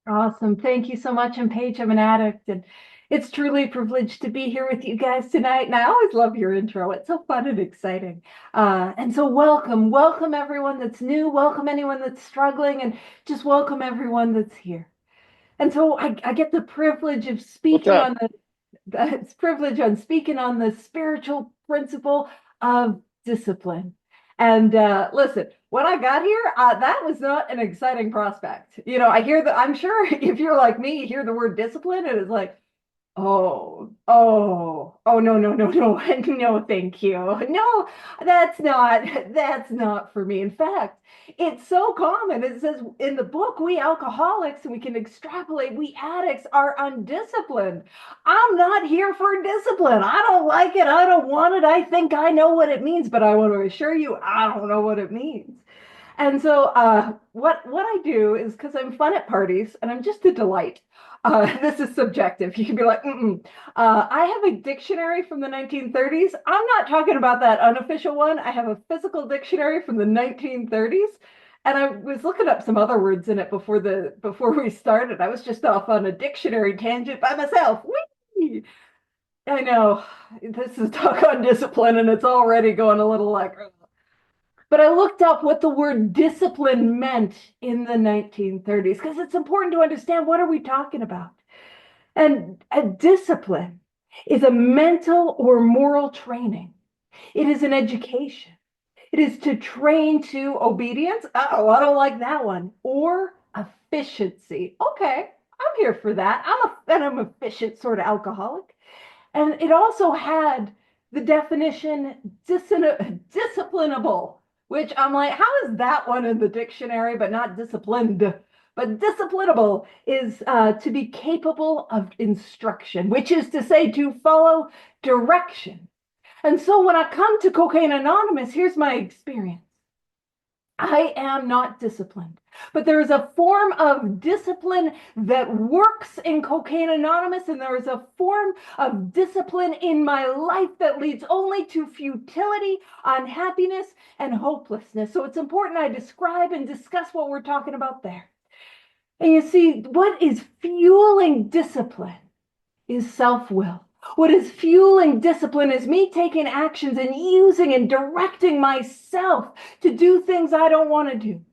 Awesome. Thank you so much. I'm Paige. I'm an addict, and it's truly a privilege to be here with you guys tonight. And I always love your intro. It's so fun and exciting. And so welcome everyone that's new, welcome anyone that's struggling, and just welcome everyone that's here. And so I get the privilege of What's speaking up? on the privilege on speaking on the spiritual principle of discipline. And listen, when I got here, that was not an exciting prospect. I hear that. I'm sure if you're like me, you hear the word discipline, and it's like, oh, no, no, no, no, no, thank you. No, that's not for me. In fact, it's so common. It says in the book, we alcoholics, and we can extrapolate, we addicts are undisciplined. I'm not here for discipline. I don't like it. I don't want it. I think I know what it means, but I want to assure you, I don't know what it means. And so what I do is because I'm fun at parties and I'm just a delight. This is subjective. You can be like, mm-mm. I have a dictionary from the 1930s. I'm not talking about that unofficial one. I have a physical dictionary from the 1930s. And I was looking up some other words in it before we started. I was just off on a dictionary tangent by myself. Whee! I know this is talk on discipline, and it's already going a little like, but I looked up what the word discipline meant in the 1930s because it's important to understand what are we talking about. And a discipline is a mental or moral training. It is an education. It is to train to obedience. Oh, I don't like that one. Or efficiency. Okay, I'm here for that. I'm an efficient sort of alcoholic. And it also had the definition disciplinable, which I'm like, how is that one in the dictionary, but not disciplined? But disciplinable is to be capable of instruction, which is to say to follow direction. And so when I come to Cocaine Anonymous, here's my experience. I am not disciplined, but there is a form of discipline that works in Cocaine Anonymous, and there is a form of discipline in my life that leads only to futility, unhappiness, and hopelessness. So it's important I describe and discuss what we're talking about there. And you see, what is fueling discipline is self will. What is fueling discipline is me taking actions and using and directing myself to do things I don't want to do.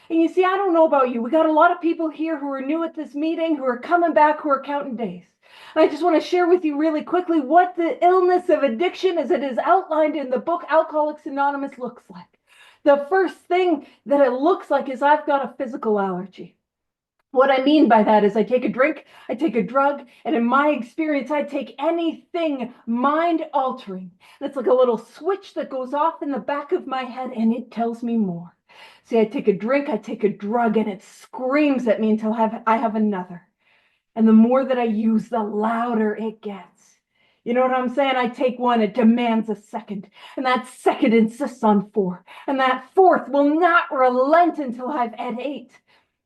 And you see, I don't know about you. We got a lot of people here who are new at this meeting, who are coming back, who are counting days. And I just want to share with you really quickly what the illness of addiction, as it is outlined in the book Alcoholics Anonymous, looks like. The first thing that it looks like is I've got a physical allergy. What I mean by that is I take a drink, I take a drug, and in my experience, I take anything mind altering. It's like a little switch that goes off in the back of my head and it tells me more. See, I take a drink, I take a drug, and it screams at me until I have another. And the more that I use, the louder it gets. You know what I'm saying? I take one, it demands a second, and that second insists on four, and that fourth will not relent until I've had eight.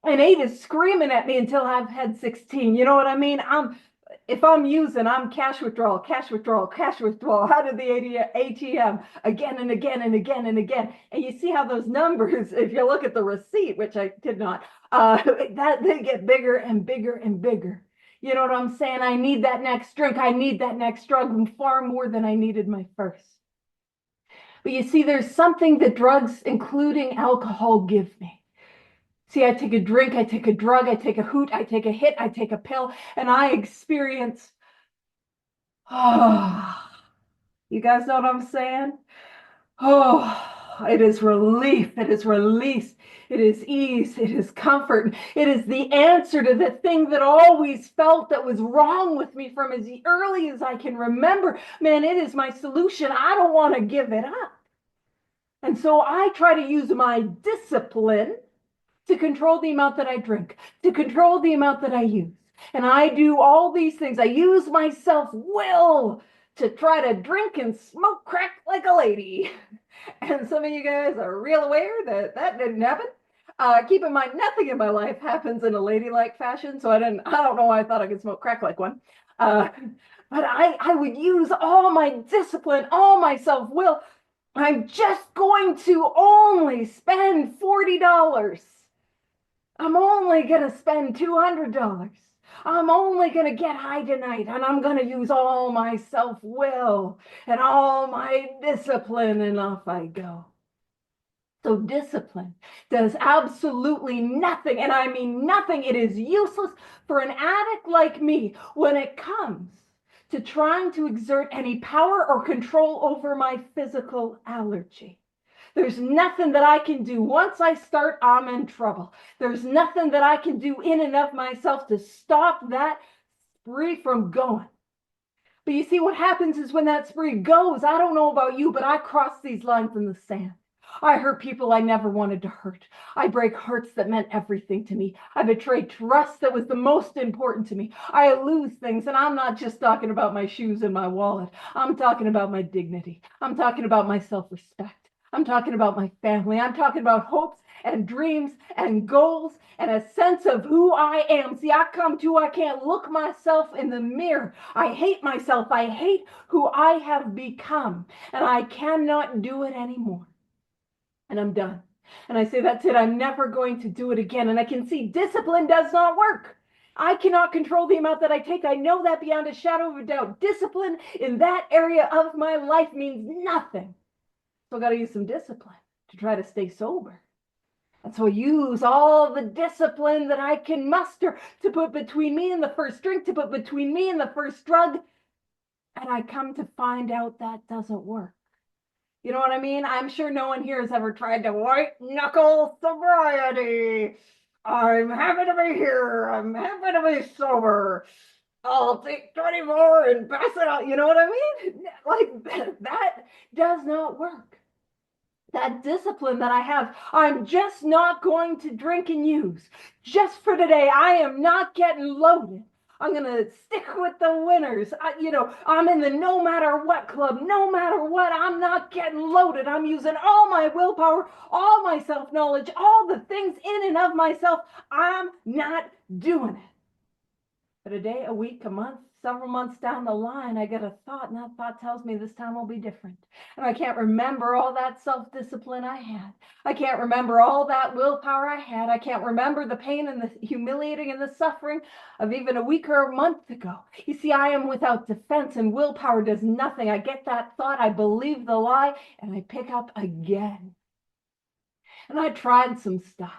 And eight is screaming at me until I've had 16. You know what I mean? If I'm using, I'm cash withdrawal, cash withdrawal, cash withdrawal out of the ATM again and again and again and again. And you see how those numbers, if you look at the receipt, which I did not, that they get bigger and bigger and bigger. You know what I'm saying? I need that next drink. I need that next drug far more than I needed my first. But you see, there's something that drugs, including alcohol, give me. See, I take a drink, I take a drug, I take a hoot, I take a hit, I take a pill, and I experience, oh, you guys know what I'm saying? Oh, it is relief, it is release, it is ease, it is comfort. It is the answer to the thing that always felt that was wrong with me from as early as I can remember. Man, it is my solution. I don't want to give it up. And so I try to use my discipline to control the amount that I drink, to control the amount that I use. And I do all these things. I use my self will to try to drink and smoke crack like a lady. And some of you guys are real aware that that didn't happen. Keep in mind, nothing in my life happens in a ladylike fashion, so I don't know why I thought I could smoke crack like one. Uh, but I would use all my discipline, all my self will. I'm just going to only spend $40. I'm only going to spend $200. I'm only going to get high tonight, and I'm going to use all my self-will and all my discipline, and off I go. So discipline does absolutely nothing, and I mean nothing. It is useless for an addict like me when it comes to trying to exert any power or control over my physical allergy. There's nothing that I can do. Once I start, I'm in trouble. There's nothing that I can do in and of myself to stop that spree from going. But you see, what happens is when that spree goes, I don't know about you, but I cross these lines in the sand. I hurt people I never wanted to hurt. I break hearts that meant everything to me. I betray trust that was the most important to me. I lose things, and I'm not just talking about my shoes and my wallet. I'm talking about my dignity. I'm talking about my self-respect. I'm talking about my family. I'm talking about hopes and dreams and goals and a sense of who I am. See, I come to, I can't look myself in the mirror. I hate myself. I hate who I have become, and I cannot do it anymore. And I'm done. And I say, that's it. I'm never going to do it again. And I can see discipline does not work. I cannot control the amount that I take. I know that beyond a shadow of a doubt. Discipline in that area of my life means nothing. So I got to use some discipline to try to stay sober. And so I use all the discipline that I can muster to put between me and the first drink, to put between me and the first drug. And I come to find out that doesn't work. You know what I mean? I'm sure no one here has ever tried to white knuckle sobriety. I'm happy to be here. I'm happy to be sober. I'll take 24 and pass it out. You know what I mean? Like that does not work. That discipline that I have, I'm just not going to drink and use. Just for today, I am not getting loaded. I'm going to stick with the winners. I'm in the no matter what club. No matter what, I'm not getting loaded. I'm using all my willpower, all my self-knowledge, all the things in and of myself. I'm not doing it. But a day, a week, a month, several months down the line, I get a thought, and that thought tells me this time will be different. And I can't remember all that self-discipline I had. I can't remember all that willpower I had. I can't remember the pain and the humiliating and the suffering of even a week or a month ago. You see, I am without defense, and willpower does nothing. I get that thought, I believe the lie, and I pick up again. And I tried some stuff.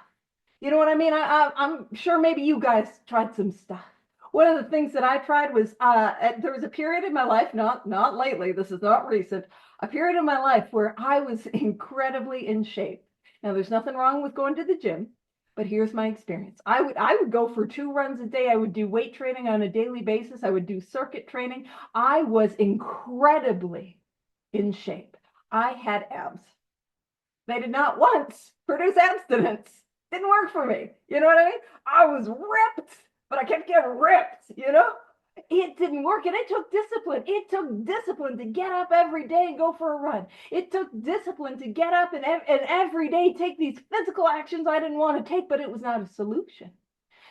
You know what I mean? I'm sure maybe you guys tried some stuff. One of the things that I tried was there was a period in my life, not lately, this is not recent, a period in my life where I was incredibly in shape. Now, there's nothing wrong with going to the gym, but here's my experience. I would go for 2 runs a day. I would do weight training on a daily basis. I would do circuit training. I was incredibly in shape. I had abs. They did not once produce abstinence. Didn't work for me. You know what I mean? I was ripped, but I kept getting ripped, It didn't work, and it took discipline. It took discipline to get up every day and go for a run. It took discipline to get up and every day take these physical actions I didn't want to take, but it was not a solution.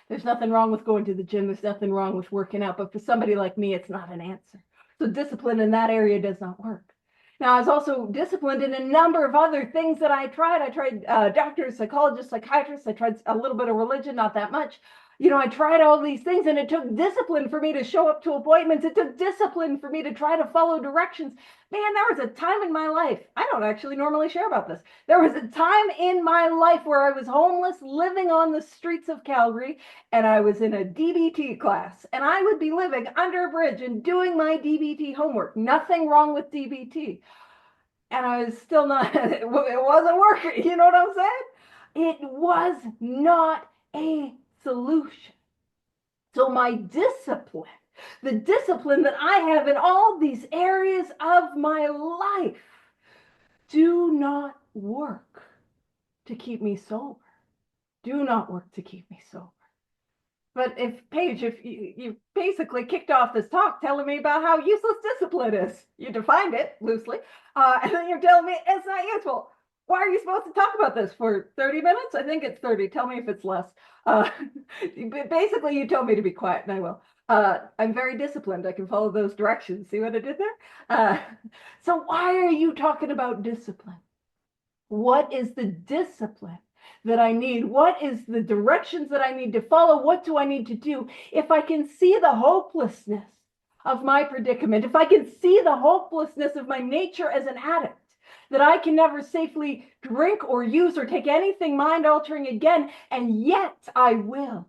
There's nothing wrong with going to the gym. There's nothing wrong with working out, but for somebody like me, it's not an answer. So discipline in that area does not work. Now, I was also disciplined in a number of other things that I tried. I tried doctors, psychologists, psychiatrists. I tried a little bit of religion, not that much. I tried all these things, and it took discipline for me to show up to appointments. It took discipline for me to try to follow directions. Man, there was a time in my life, I don't actually normally share about this. There was a time in my life where I was homeless, living on the streets of Calgary, and I was in a DBT class, and I would be living under a bridge and doing my DBT homework. Nothing wrong with DBT. And I was still not, it wasn't working. You know what I'm saying? It was not a solution. So my discipline, the discipline that I have in all these areas of my life, do not work to keep me sober. Do not work to keep me sober. But Paige, if you basically kicked off this talk telling me about how useless discipline is, you defined it loosely, and then you're telling me it's not useful. Why are you supposed to talk about this for 30 minutes? I think it's 30. Tell me if it's less. Basically, you told me to be quiet, and I will. I'm very disciplined. I can follow those directions. See what I did there? So why are you talking about discipline? What is the discipline that I need? What is the directions that I need to follow? What do I need to do? If I can see the hopelessness of my predicament, if I can see the hopelessness of my nature as an addict, that I can never safely drink or use or take anything mind altering again, and yet I will.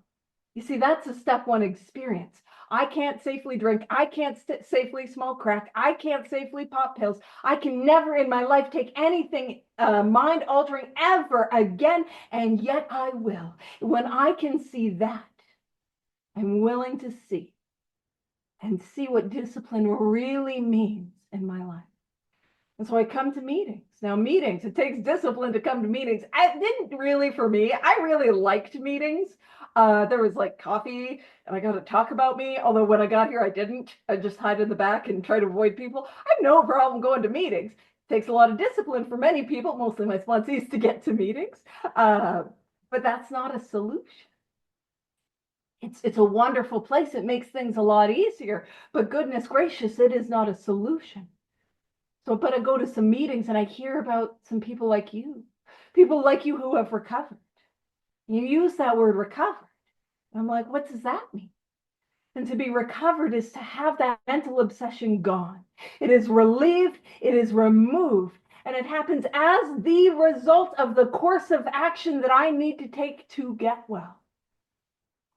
You see, that's a step one experience. I can't safely drink. I can't safely smoke crack. I can't safely pop pills. I can never in my life take anything mind altering ever again, and yet I will. When I can see that, I'm willing to see and see what discipline really means in my life. And so I come to meetings. Now, meetings, it takes discipline to come to meetings. I didn't really for me. I really liked meetings. There was like coffee and I got to talk about me. Although when I got here, I didn't. I just hide in the back and try to avoid people. I have no problem going to meetings. It takes a lot of discipline for many people, mostly my sponsees, to get to meetings. But that's not a solution. It's a wonderful place. It makes things a lot easier. But goodness gracious, it is not a solution. So, but I go to some meetings and I hear about some people like you who have recovered. You use that word recovered. I'm like, what does that mean? And to be recovered is to have that mental obsession gone. It is relieved, it is removed, and it happens as the result of the course of action that I need to take to get well.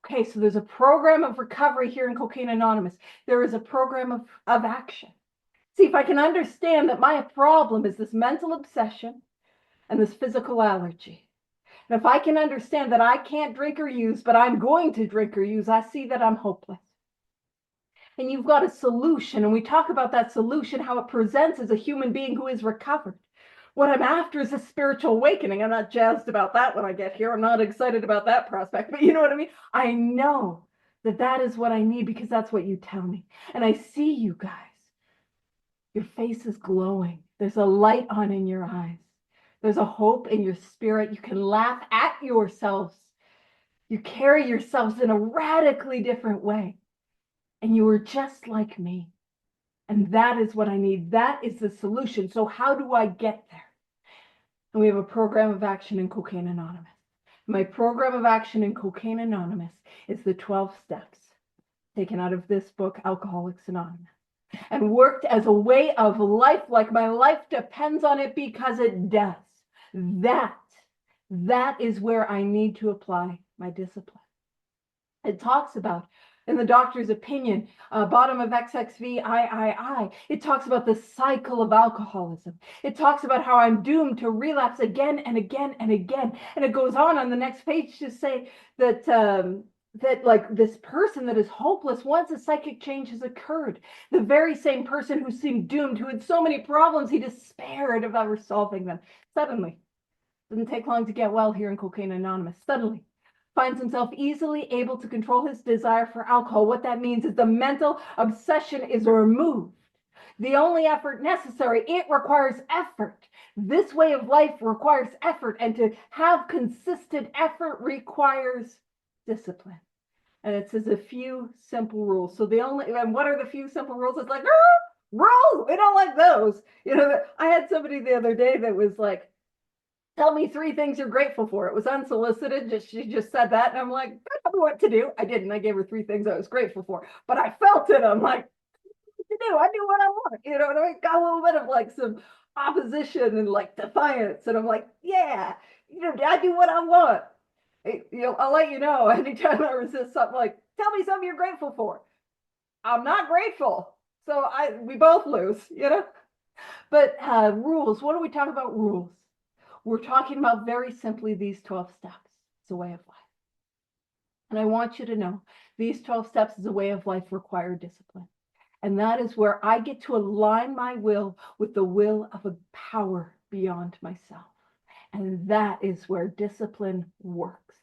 Okay, so there's a program of recovery here in Cocaine Anonymous. There is a program of action. See, if I can understand that my problem is this mental obsession and this physical allergy, and if I can understand that I can't drink or use, but I'm going to drink or use, I see that I'm hopeless. And you've got a solution, and we talk about that solution, how it presents as a human being who is recovered. What I'm after is a spiritual awakening. I'm not jazzed about that when I get here. I'm not excited about that prospect, but you know what I mean? I know that that is what I need because that's what you tell me. And I see you guys. Your face is glowing. There's a light on in your eyes. There's a hope in your spirit. You can laugh at yourselves. You carry yourselves in a radically different way. And you are just like me. And that is what I need. That is the solution. So how do I get there? And we have a program of action in Cocaine Anonymous. My program of action in Cocaine Anonymous is the 12 steps taken out of this book, Alcoholics Anonymous, and worked as a way of life, like my life depends on it, because it does. That is where I need to apply my discipline. It talks about, in the doctor's opinion, bottom of XXV, I. It talks about the cycle of alcoholism. It talks about how I'm doomed to relapse again and again and again. And it goes on the next page to say that that like this person that is hopeless, once a psychic change has occurred, the very same person who seemed doomed, who had so many problems, he despaired of ever solving them. Suddenly, doesn't take long to get well here in Cocaine Anonymous, suddenly finds himself easily able to control his desire for alcohol. What that means is the mental obsession is removed. The only effort necessary, it requires effort. This way of life requires effort, and to have consistent effort requires discipline. And it says a few simple rules. So and what are the few simple rules? It's like, rules, we don't like those. You know, I had somebody the other day that was like, tell me 3 things you're grateful for. It was unsolicited. She just said that. And I'm like, I don't know what to do. I didn't. I gave her 3 things I was grateful for. But I felt it. I'm like, what to do? I do what I want. You know what I mean? Got a little bit of like some opposition and like defiance. And I'm like, yeah, you know, I do what I want. I'll let you know anytime I resist something, like, tell me something you're grateful for. I'm not grateful. So we both lose, you know? But rules, what do we talk about rules? We're talking about very simply these 12 steps. It's a way of life. And I want you to know these 12 steps as a way of life require discipline. And that is where I get to align my will with the will of a power beyond myself. And that is where discipline works.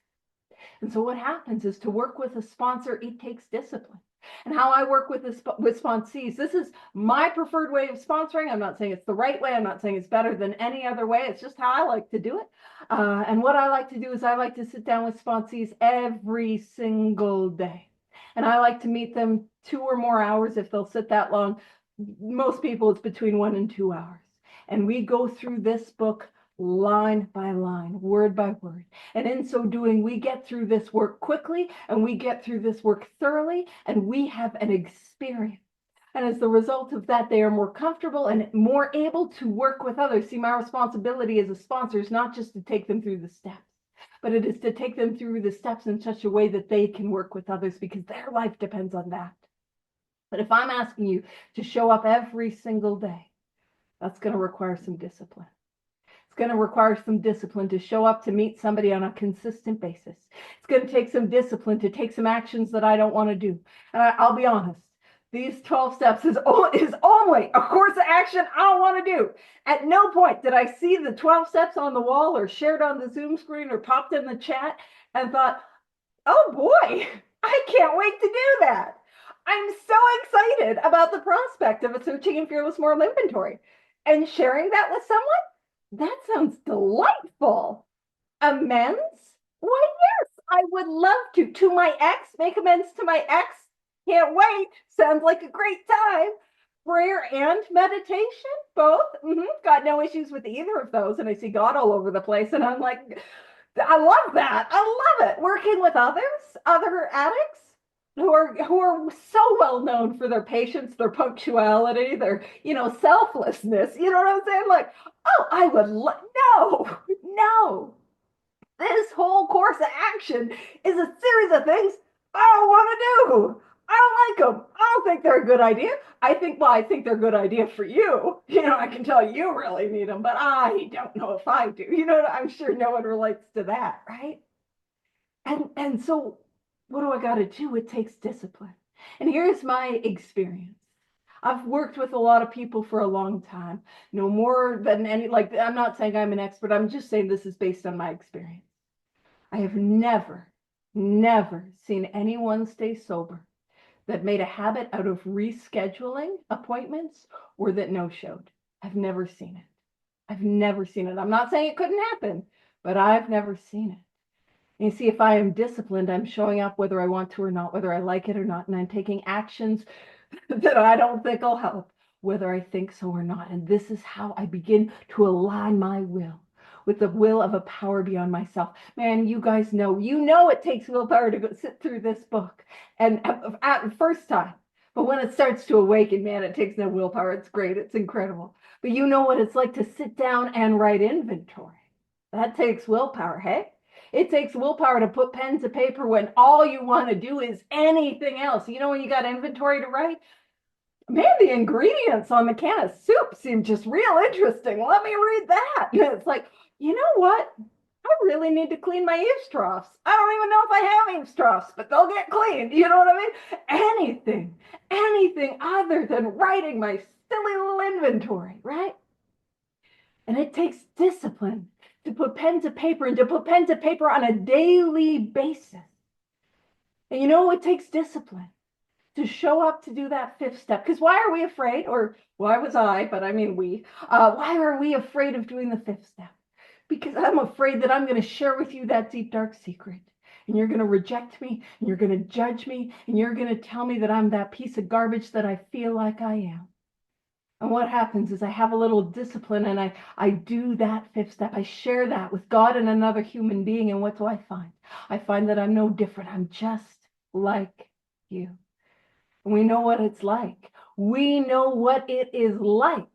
And so what happens is, to work with a sponsor, it takes discipline. And how I work with sponsees, this is my preferred way of sponsoring. I'm not saying it's the right way. I'm not saying it's better than any other way. It's just how I like to do it. And what I like to do is I like to sit down with sponsees every single day. And I like to meet them 2 or more hours if they'll sit that long. Most people, it's between 1 and 2 hours. And we go through this book line by line, word by word. And in so doing, we get through this work quickly and we get through this work thoroughly and we have an experience. And as the result of that, they are more comfortable and more able to work with others. See, my responsibility as a sponsor is not just to take them through the steps, but it is to take them through the steps in such a way that they can work with others because their life depends on that. But if I'm asking you to show up every single day, that's going to require some discipline. It's going to require some discipline to show up to meet somebody on a consistent basis. It's going to take some discipline to take some actions that I don't want to do. And I'll be honest, these 12 steps is only a course of action I don't want to do. At no point did I see the 12 steps on the wall or shared on the Zoom screen or popped in the chat and thought, oh boy, I can't wait to do that. I'm so excited about the prospect of a Searching and Fearless Moral Inventory and sharing that with someone. That sounds delightful. Amends? Why, yes, I would love to. To my ex, make amends to my ex. Can't wait. Sounds like a great time. Prayer and meditation, both. Got no issues with either of those. And I see God all over the place. And I'm like, I love that. I love it. Working with others, other addicts who are so well known for their patience, their punctuality, their, selflessness. You know what I'm saying? Like, oh, I would no. This whole course of action is a series of things I don't want to do. I don't like them. I don't think they're a good idea. I think they're a good idea for you. I can tell you really need them, but I don't know if I do. I'm sure no one relates to that, right? And so what do I got to do? It takes discipline. And here's my experience. I've worked with a lot of people for a long time, no more than I'm not saying I'm an expert. I'm just saying this is based on my experience. I have never seen anyone stay sober that made a habit out of rescheduling appointments or that no-showed. I've never seen it. I'm not saying it couldn't happen, but I've never seen it. And you see, if I am disciplined, I'm showing up whether I want to or not, whether I like it or not, and I'm taking actions that I don't think will help, whether I think so or not. And this is how I begin to align my will with the will of a power beyond myself. Man, you guys know, it takes willpower to go sit through this book. And at the first time, but when it starts to awaken, man, it takes no willpower. It's great. It's incredible. But you know what it's like to sit down and write inventory. That takes willpower, hey? It takes willpower to put pen to paper when all you want to do is anything else. When you got inventory to write, man, the ingredients on the can of soup seem just real interesting. Let me read that. It's like, you know what? I really need to clean my eaves troughs. I don't even know if I have eaves troughs, but they'll get cleaned. You know what I mean? Anything other than writing my silly little inventory, right? And it takes discipline to put pen to paper and to put pen to paper on a daily basis. And it takes discipline to show up to do that fifth step. Because why are we afraid? Or why was I, but I mean we, why are we afraid of doing the fifth step? Because I'm afraid that I'm going to share with you that deep, dark secret. And you're going to reject me, and you're going to judge me, and you're going to tell me that I'm that piece of garbage that I feel like I am. And what happens is I have a little discipline and I do that fifth step. I share that with God and another human being. And what do I find? I find that I'm no different. I'm just like you. And we know what it's like. We know what it is like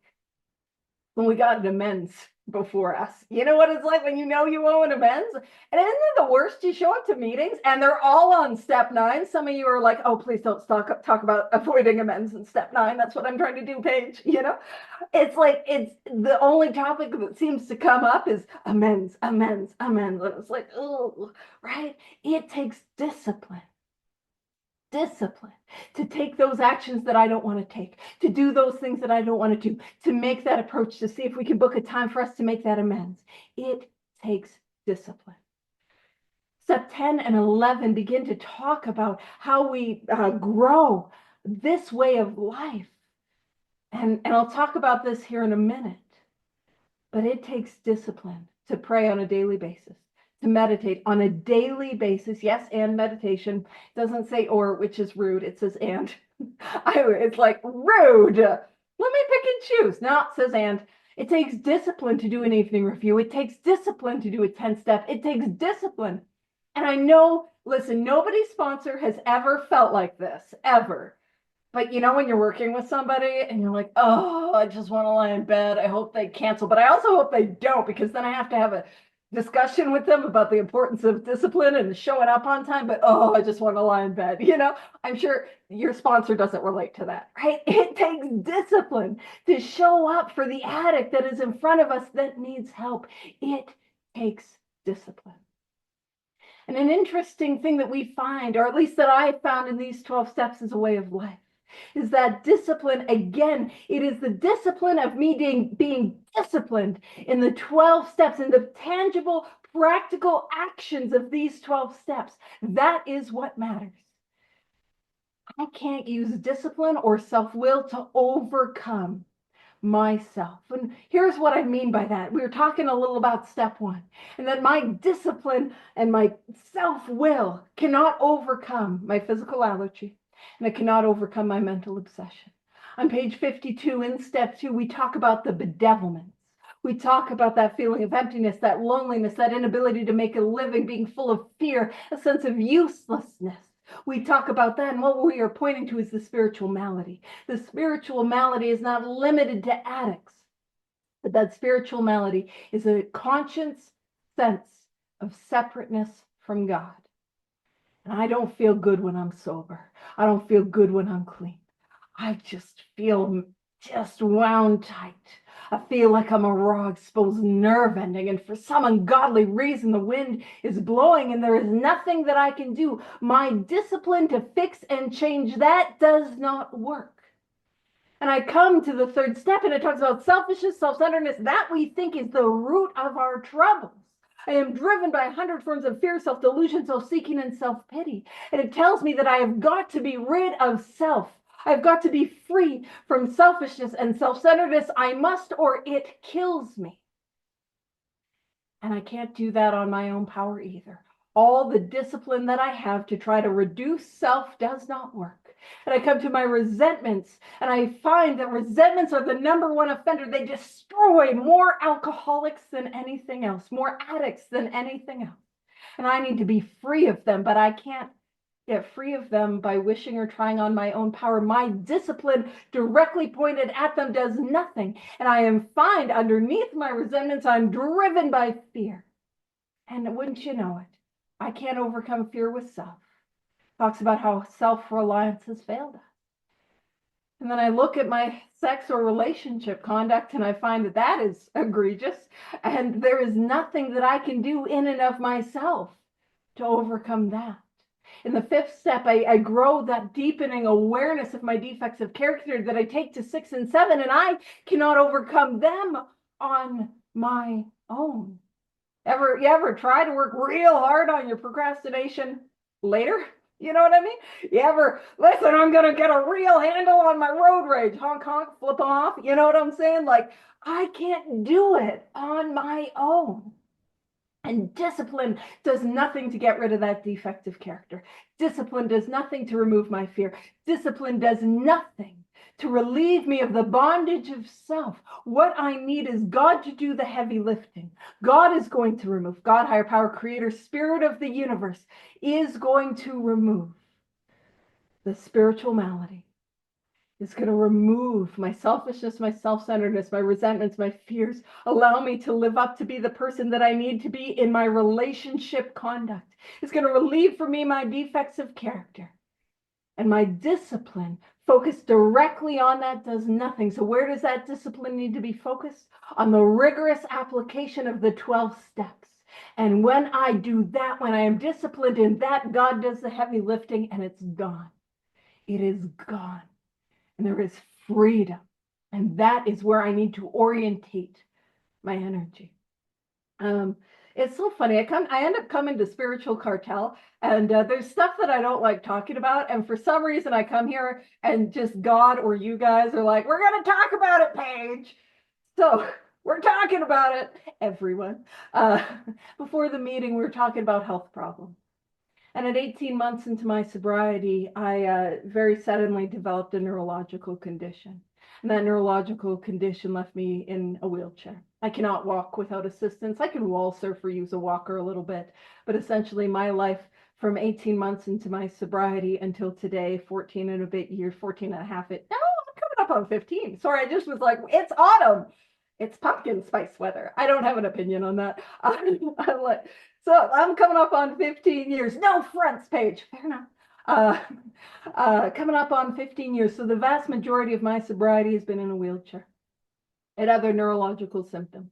when we got an amends before us. You know what it's like when you owe an amends? And isn't it the worst? You show up to meetings and they're all on step 9. Some of you are like, oh, please don't talk about avoiding amends in step 9. That's what I'm trying to do, Paige. It's like, it's the only topic that seems to come up is amends. And it's like, oh, right? It takes discipline to take those actions that I don't want to take, to do those things that I don't want to do, to make that approach, to see if we can book a time for us to make that amends. It takes discipline. Step 10 and 11 begin to talk about how we grow this way of life. And I'll talk about this here in a minute, but it takes discipline to pray on a daily basis, to meditate on a daily basis. Yes, and meditation. It doesn't say or, which is rude. It says and. It's like rude. Let me pick and choose. No, it says and. It takes discipline to do an evening review. It takes discipline to do a 10-step. It takes discipline. And I know, listen, nobody's sponsor has ever felt like this, ever. But you know, when you're working with somebody and you're like, oh, I just want to lie in bed. I hope they cancel, but I also hope they don't, because then I have to have a discussion with them about the importance of discipline and showing up on time. But oh, I just want to lie in bed. I'm sure your sponsor doesn't relate to that, right? It takes discipline to show up for the addict that is in front of us that needs help. It takes discipline. And an interesting thing that we find, or at least that I found in these 12 steps as a way of life, is that discipline, again, it is the discipline of me being disciplined in the 12 steps, in the tangible, practical actions of these 12 steps. That is what matters. I can't use discipline or self-will to overcome myself. And here's what I mean by that. We were talking a little about step 1, and that my discipline and my self-will cannot overcome my physical allergy, and it cannot overcome my mental obsession. On page 52 in step 2, we talk about the bedevilments. We talk about that feeling of emptiness, that loneliness, that inability to make a living, being full of fear, a sense of uselessness. We talk about that, and what we are pointing to is the spiritual malady. The spiritual malady is not limited to addicts, but that spiritual malady is a conscious sense of separateness from God. And I don't feel good when I'm sober. I don't feel good when I'm clean. I just feel just wound tight. I feel like I'm a raw, exposed nerve ending, and for some ungodly reason, the wind is blowing and there is nothing that I can do. My discipline to fix and change that does not work. And I come to the 3rd step, and it talks about selfishness, self-centeredness, that we think is the root of our troubles. I am driven by 100 forms of fear, self-delusion, self-seeking, and self-pity. And it tells me that I have got to be rid of self. I've got to be free from selfishness and self-centeredness. I must, or it kills me. And I can't do that on my own power either. All the discipline that I have to try to reduce self does not work. And I come to my resentments, and I find that resentments are the #1 offender. They destroy more alcoholics than anything else, more addicts than anything else. And I need to be free of them, but I can't get free of them by wishing or trying on my own power. My discipline directly pointed at them does nothing. And I am find underneath my resentments, I'm driven by fear. And wouldn't you know it, I can't overcome fear with self. Talks about how self-reliance has failed us. And then I look at my sex or relationship conduct, and I find that that is egregious. And there is nothing that I can do in and of myself to overcome that. In the 5th step, I grow that deepening awareness of my defects of character that I take to 6 and 7, and I cannot overcome them on my own. You ever try to work real hard on your procrastination later? You know what I mean? You ever, listen, I'm going to get a real handle on my road rage. Honk, honk, flip off. You know what I'm saying? Like, I can't do it on my own. And discipline does nothing to get rid of that defective character. Discipline does nothing to remove my fear. Discipline does nothing to relieve me of the bondage of self. What I need is God to do the heavy lifting. God is going to remove. God, higher power, creator, spirit of the universe, is going to remove the spiritual malady. It's going to remove my selfishness, my self-centeredness, my resentments, my fears. Allow me to live up to be the person that I need to be in my relationship conduct. It's going to relieve for me my defects of character. And my discipline focused directly on that does nothing. So where does that discipline need to be focused? On the rigorous application of the 12 steps. And when I do that, when I am disciplined in that, God does the heavy lifting, and it's gone. It is gone. And there is freedom. And that is where I need to orientate my energy. It's so funny. I end up coming to Spiritual Cartel, and there's stuff that I don't like talking about. And for some reason, I come here and just God or you guys are like, we're going to talk about it, Paige. So we're talking about it, everyone. Before the meeting, we were talking about health problems. And at 18 months into my sobriety, I very suddenly developed a neurological condition. And that neurological condition left me in a wheelchair. I cannot walk without assistance. I can wall surf or use a walker a little bit, but essentially my life from 18 months into my sobriety until today, 14 and a bit years, 14 and a half, no, I'm coming up on 15. Sorry, I just was like, it's autumn. It's pumpkin spice weather. I don't have an opinion on that. I'm like, so I'm coming up on 15 years. No fronts, Paige. Fair enough. Uh, Coming up on 15 years. So the vast majority of my sobriety has been in a wheelchair and other neurological symptoms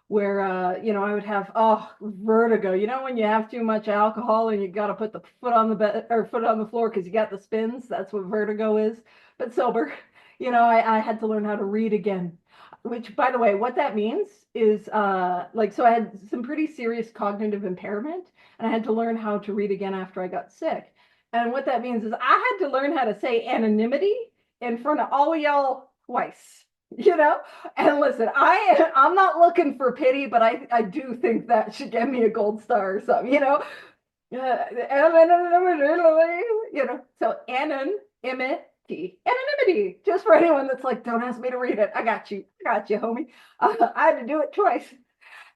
where, I would have, vertigo. You know, when you have too much alcohol and you got to put the foot on the bed or foot on the floor because you got the spins. That's what vertigo is. But sober, I had to learn how to read again, which, by the way, what that means is so I had some pretty serious cognitive impairment and I had to learn how to read again after I got sick. And what that means is I had to learn how to say anonymity in front of all of y'all twice, And listen, I'm not looking for pity, but I do think that should get me a gold star or something, So anonymity, just for anyone that's like, don't ask me to read it. I got you, homie. I had to do it twice.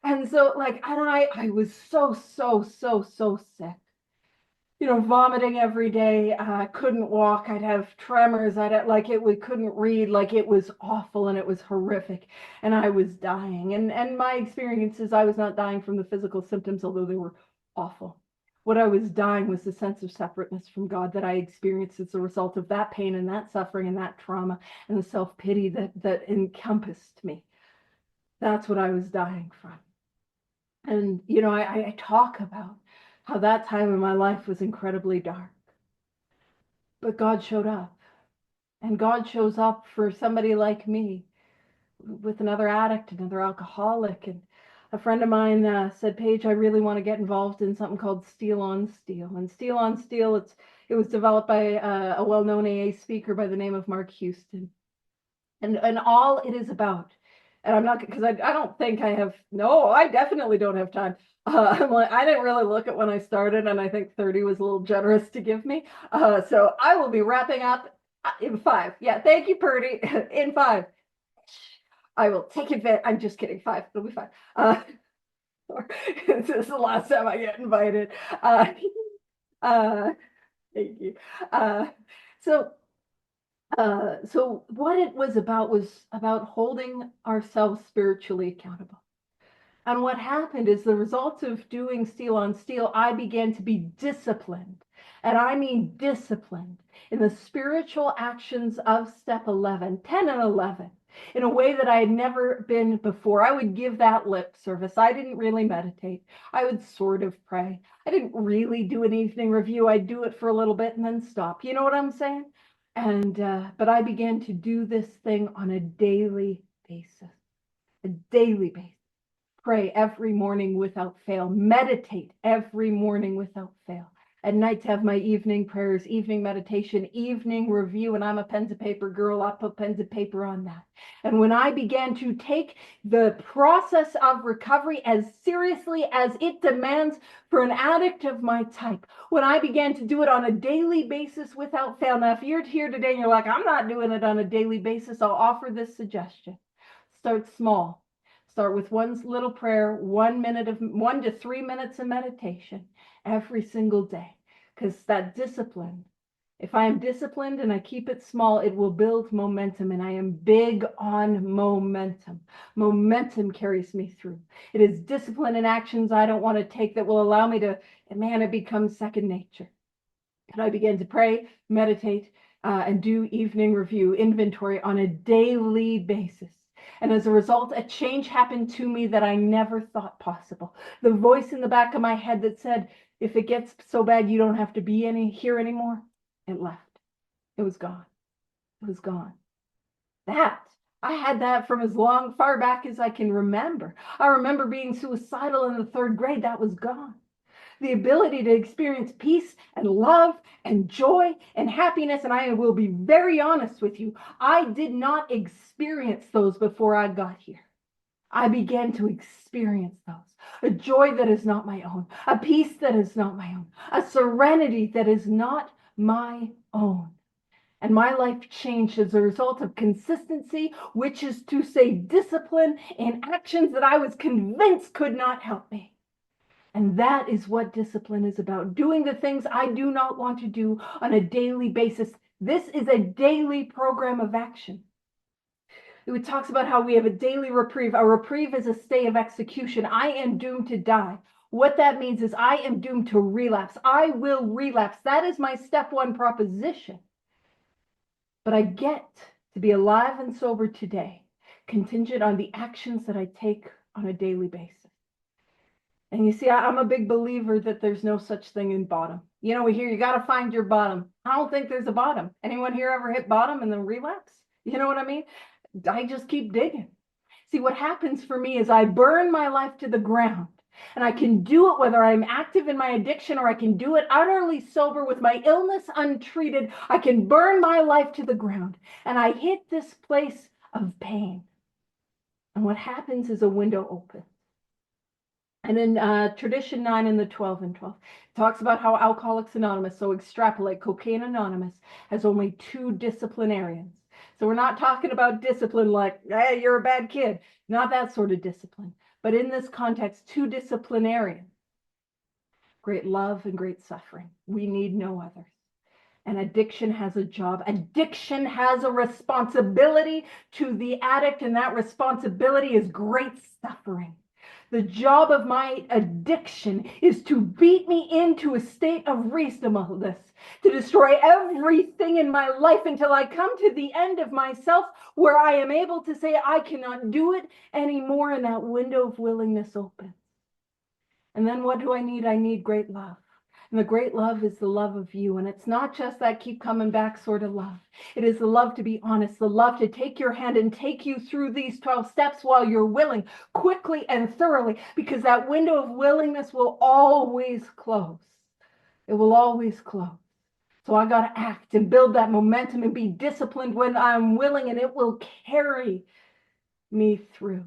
And so like, I was so sick, vomiting every day. I couldn't walk. I'd have tremors. We couldn't read. Like it was awful and it was horrific. And I was dying. And my experience is I was not dying from the physical symptoms, although they were awful. What I was dying was the sense of separateness from God that I experienced as a result of that pain and that suffering and that trauma and the self-pity that encompassed me. That's what I was dying from. And, I talk about how that time in my life was incredibly dark. But God showed up. And God shows up for somebody like me with another addict, another alcoholic. And a friend of mine said, Paige, I really want to get involved in something called Steel on Steel. And Steel on Steel, it was developed by a well-known AA speaker by the name of Mark Houston. And all it is about, and I'm not, because I don't think I have, no, I definitely don't have time. I didn't really look at when I started, and I think 30 was a little generous to give me. So I will be wrapping up in 5. Yeah, thank you, Purdy. In 5. I will take advantage. I'm just kidding. 5. It'll be 5. This is the last time I get invited. Thank you. So what it was about holding ourselves spiritually accountable. And what happened is the result of doing Steel on Steel, I began to be disciplined. And I mean disciplined in the spiritual actions of step 11, 10 and 11, in a way that I had never been before. I would give that lip service. I didn't really meditate. I would sort of pray. I didn't really do an evening review. I'd do it for a little bit and then stop. You know what I'm saying? And but I began to do this thing on a daily basis. Pray every morning without fail. Meditate every morning without fail. At night to have my evening prayers, evening meditation, evening review, and I'm a pen to paper girl. I put pen to paper on that. And when I began to take the process of recovery as seriously as it demands for an addict of my type, when I began to do it on a daily basis without fail. Now, if you're here today and you're like, I'm not doing it on a daily basis, I'll offer this suggestion. Start small. Start with one little prayer, 1 to 3 minutes of meditation every single day. Because that discipline, if I am disciplined and I keep it small, it will build momentum. And I am big on momentum. Momentum carries me through. It is discipline and actions I don't want to take that will allow me to, and man, it becomes second nature. And I began to pray, meditate, and do evening review, inventory on a daily basis. And as a result, a change happened to me that I never thought possible. The voice in the back of my head that said, if it gets so bad you don't have to be here anymore, it left. It was gone. It was gone. I had that from as far back as I can remember. I remember being suicidal in the 3rd grade. That was gone. The ability to experience peace and love and joy and happiness. And I will be very honest with you, I did not experience those before I got here. I began to experience those. A joy that is not my own, a peace that is not my own, a serenity that is not my own. And my life changed as a result of consistency, which is to say discipline in actions that I was convinced could not help me. And that is what discipline is about, doing the things I do not want to do on a daily basis. This is a daily program of action. It talks about how we have a daily reprieve. A reprieve is a stay of execution. I am doomed to die. What that means is I am doomed to relapse. I will relapse. That is my step one proposition. But I get to be alive and sober today, contingent on the actions that I take on a daily basis. And you see, I'm a big believer that there's no such thing in bottom. You know, we hear you got to find your bottom. I don't think there's a bottom. Anyone here ever hit bottom and then relapse? You know what I mean? I just keep digging. See, what happens for me is I burn my life to the ground. And I can do it whether I'm active in my addiction or I can do it utterly sober with my illness untreated. I can burn my life to the ground. And I hit this place of pain. And what happens is a window opens. And in Tradition 9 in the 12 and 12, it talks about how Alcoholics Anonymous, so extrapolate, Cocaine Anonymous has only 2 disciplinarians. So we're not talking about discipline like, hey, you're a bad kid. Not that sort of discipline. But in this context, 2 disciplinarians. Great love and great suffering. We need no others. And addiction has a job. Addiction has a responsibility to the addict, and that responsibility is great suffering. The job of my addiction is to beat me into a state of reasonableness, to destroy everything in my life until I come to the end of myself where I am able to say I cannot do it anymore, and that window of willingness opens. And then what do I need? I need great love. And the great love is the love of you. And it's not just that keep coming back sort of love. It is the love to be honest, the love to take your hand and take you through these 12 steps while you're willing, quickly and thoroughly, because that window of willingness will always close. It will always close. So I got to act and build that momentum and be disciplined when I'm willing, and it will carry me through.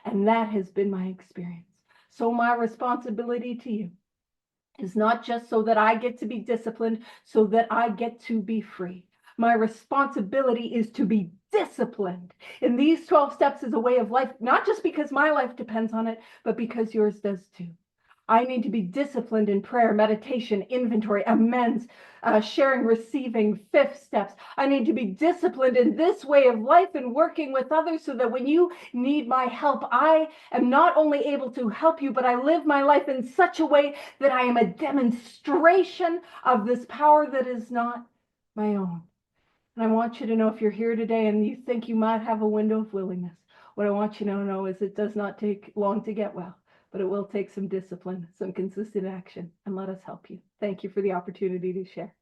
And that has been my experience. So my responsibility to you is not just so that I get to be disciplined, so that I get to be free. My responsibility is to be disciplined. And these 12 steps is a way of life, not just because my life depends on it, but because yours does too. I need to be disciplined in prayer, meditation, inventory, amends, sharing, receiving, 5th steps. I need to be disciplined in this way of life and working with others so that when you need my help, I am not only able to help you, but I live my life in such a way that I am a demonstration of this power that is not my own. And I want you to know, if you're here today and you think you might have a window of willingness, what I want you to know is it does not take long to get well. But it will take some discipline, some consistent action, and let us help you. Thank you for the opportunity to share.